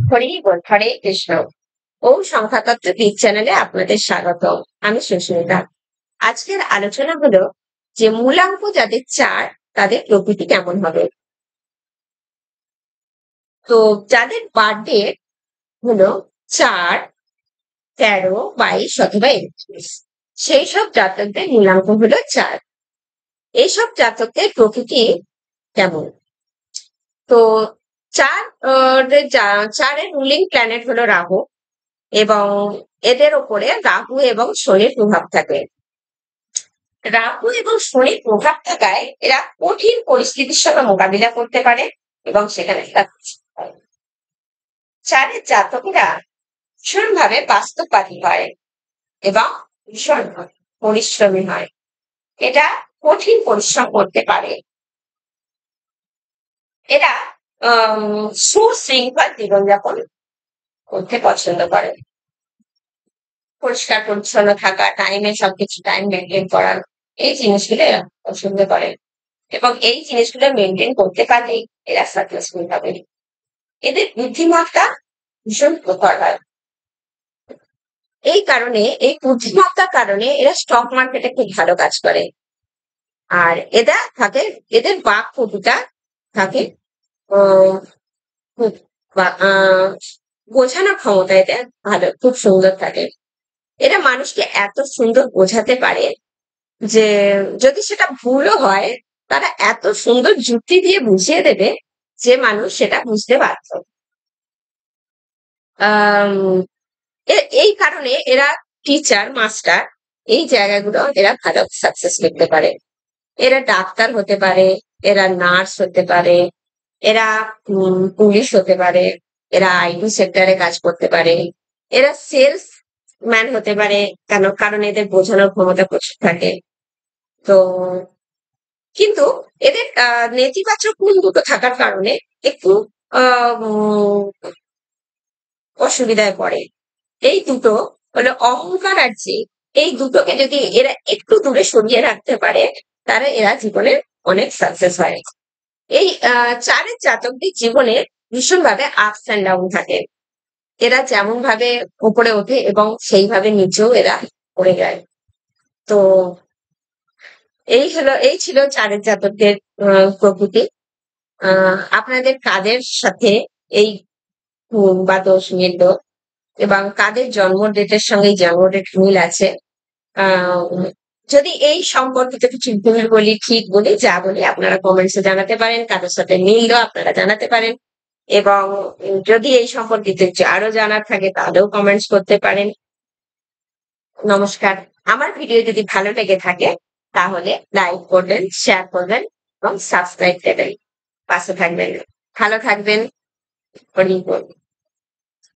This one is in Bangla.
হরি বল, হরে কৃষ্ণ। ওম সংখ্যাতত্ত্ব বিদ চ্যানেলে আপনাদের স্বাগত। আমি সুস্মিতা। আজকের আলোচনা হলো যে মূলাঙ্ক যাদের 4 তাদের প্রকৃতি কেমন হবে। তো যাদের বার্থডে হলো 4, 13, 22 অথবা 31, সেই সব জাতকদের মূলাঙ্ক হলো 4। এইসব জাতকদের প্রকৃতি কেমন? তো 4 চারের রুলিং প্ল্যানেট হলো রাহু, এবং এদের ওপরে রাহু এবং শনির প্রভাব থাকে। রাহু এবং শনির প্রভাব থাকায় এরা কঠিন পরিস্থিতির সঙ্গে মোকাবিলা করতে পারে এবং সেখানে চারের জাতকেরা ভীষণভাবে বাস্তববাদী হয় এবং ভীষণ পরিশ্রমী হয়। এটা কঠিন পরিশ্রম করতে পারে। এরা সুশৃঙ্খল জীবনযাপন করতে পছন্দ করে। পরিষ্কার পরিচ্ছন্ন থাকা, টাইমে সবকিছু টাইম মেনটেন করা, এই জিনিসগুলো এরা পছন্দ করে এবং এই জিনিসগুলো মেনটেন করতে পারলেই এরা সাকসেসফুল হবে। এদের বুদ্ধিমত্তা ভীষণ প্রখর হয়। এই কারণে, এই বুদ্ধিমত্তার কারণে এরা স্টক মার্কেটে খুব ভালো কাজ করে। আর এদের বাকপটুতা থাকে, খুব বোঝানোর ক্ষমতা এদের ভালো, খুব সুন্দর থাকে। এরা মানুষকে এত সুন্দর বোঝাতে পারে যে যদি সেটা ভুলও হয়, তারা এত সুন্দর যুক্তি দিয়ে বুঝিয়ে দেবে যে মানুষ সেটা বুঝতে বাধ্য। এই কারণে এরা টিচার, মাস্টার, এই জায়গাগুলো এরা ভালো সাকসেস করতে পারে। এরা ডাক্তার হতে পারে, এরা নার্স হতে পারে, এরা পুলিশ হতে পারে, এরা আইটি সেক্টরে কাজ করতে পারে, এরা সেলস ম্যান হতে পারে, কারণ এদের বোঝানোর ক্ষমতা প্রচুর থাকে। তো কিন্তু এদের নেতিবাচক গুণ দুটো থাকার কারণে একটু অসুবিধায় পড়ে। এই দুটো হলো অহংকার আর জেদ। এই দুটোকে যদি এরা একটু দূরে সরিয়ে রাখতে পারে, তাহলে এরা জীবনে অনেক সাকসেস হয়। এই চারের জাতকদের জীবনে ভীষণভাবে আপস অ্যান্ড ডাউন থাকে। এরা যেমন ভাবে উপরে ওঠে এবং সেইভাবে নিচেও এরা পড়ে যায়। তো এই ছিল চারের জাতকদের প্রকৃতি। আপনাদের কাদের সাথে এই গুণ বা দোষ মিলল এবং কাদের জন্ম ডেটের সঙ্গে জন্ম ডেট মিল আছে, যদি এই সম্পর্কিত কিছু ভুল বলি, ঠিক বলি, যা বলি, আপনারা কমেন্টসে জানাতে পারেন। কারোর সাথে মিললেও আপনারা জানাতে পারেন, এবং যদি এই সম্পর্কিত কিছু আরো জানার থাকে তাহলেও কমেন্টস করতে পারেন। নমস্কার। আমার ভিডিও যদি ভালো লেগে থাকে তাহলে লাইক করবেন, শেয়ার করবেন এবং সাবস্ক্রাইব দেবেন। পাশে থাকবেন। ভালো থাকবেন। হরি বল।